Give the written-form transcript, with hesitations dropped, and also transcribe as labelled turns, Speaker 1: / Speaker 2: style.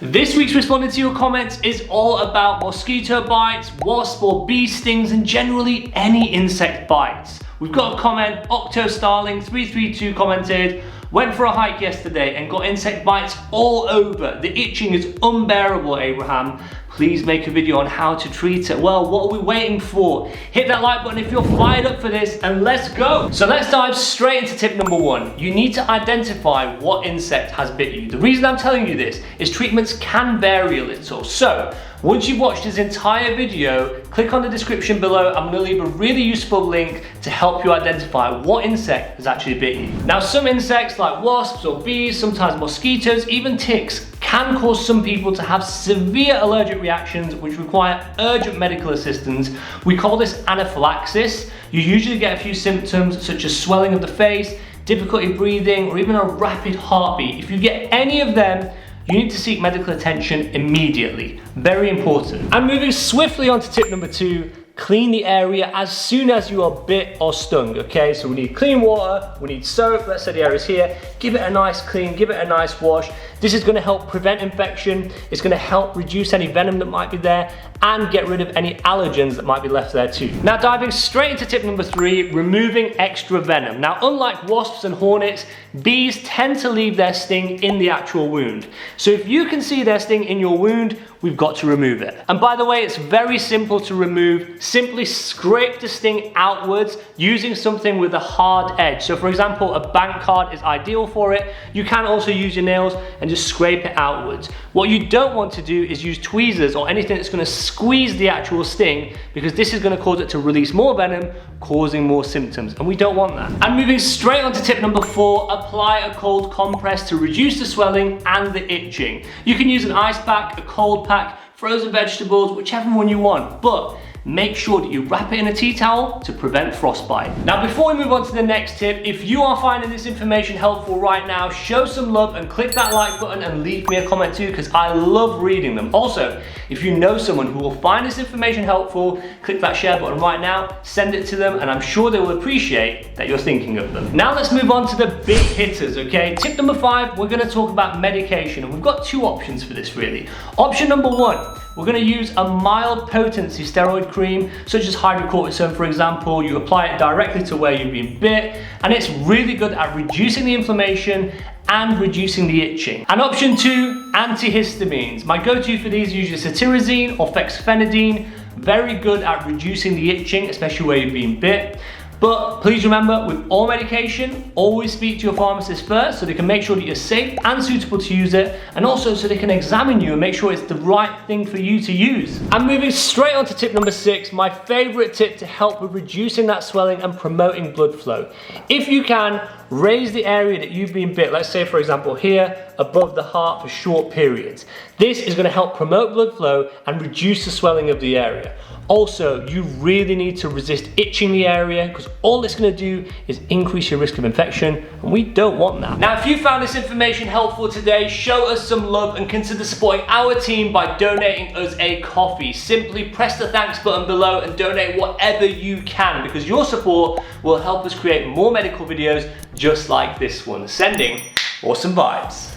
Speaker 1: This week's responding to your comments is all about mosquito bites, wasp or bee stings, and generally any insect bites. We've got a comment, OctoStarling332 commented, went for a hike yesterday and got insect bites all over. The itching is unbearable, Abraham. Please make a video on how to treat it. Well, what are we waiting for? Hit that like button if you're fired up for this and let's go. So let's dive straight into tip number one. You need to identify what insect has bit you. The reason I'm telling you this is treatments can vary a little. So once you've watched this entire video, click on the description below. I'm gonna leave a really useful link to help you identify what insect has actually bit you. Now, some insects like wasps or bees, sometimes mosquitoes, even ticks, can cause some people to have severe allergic reactions which require urgent medical assistance. We call this anaphylaxis. You usually get a few symptoms such as swelling of the face, difficulty breathing, or even a rapid heartbeat. If you get any of them, you need to seek medical attention immediately. Very important. And moving swiftly on to tip number two, clean the area as soon as you are bit or stung, okay? So we need clean water, we need soap, let's say the area's here, give it a nice clean, give it a nice wash. This is gonna help prevent infection, it's gonna help reduce any venom that might be there, and get rid of any allergens that might be left there too. Now diving straight into tip number three, removing extra venom. Now unlike wasps and hornets, bees tend to leave their sting in the actual wound. So if you can see their sting in your wound, we've got to remove it. And by the way, it's very simple to remove. Simply scrape the sting outwards using something with a hard edge. So for example, a bank card is ideal for it. You can also use your nails and just scrape it outwards. What you don't want to do is use tweezers or anything that's gonna squeeze the actual sting, because this is gonna cause it to release more venom, causing more symptoms, and we don't want that. And moving straight on to tip number four, apply a cold compress to reduce the swelling and the itching. You can use an ice pack, a cold pack, frozen vegetables, whichever one you want, but make sure that you wrap it in a tea towel to prevent frostbite. Now, before we move on to the next tip, if you are finding this information helpful right now, show some love and click that like button and leave me a comment too, because I love reading them. Also, if you know someone who will find this information helpful, click that share button right now, send it to them, and I'm sure they will appreciate that you're thinking of them. Now let's move on to the big hitters, okay? Tip number five, we're gonna talk about medication, and we've got two options for this really. Option number one, we're gonna use a mild potency steroid cream, such as hydrocortisone, for example. You apply it directly to where you've been bit, and it's really good at reducing the inflammation and reducing the itching. And option two, antihistamines. My go-to for these is usually cetirizine or fexofenadine. Very good at reducing the itching, especially where you've been bit. But please remember, with all medication, always speak to your pharmacist first so they can make sure that you're safe and suitable to use it, and also so they can examine you and make sure it's the right thing for you to use. And moving straight on to tip number six, my favorite tip to help with reducing that swelling and promoting blood flow. If you can, raise the area that you've been bit, let's say for example here, above the heart for short periods. This is going to help promote blood flow and reduce the swelling of the area. Also, you really need to resist itching the area, because all it's going to do is increase your risk of infection, and we don't want that. Now, if you found this information helpful today, show us some love and consider supporting our team by donating us a coffee. Simply press the thanks button below and donate whatever you can, because your support will help us create more medical videos just like this one. Sending awesome vibes.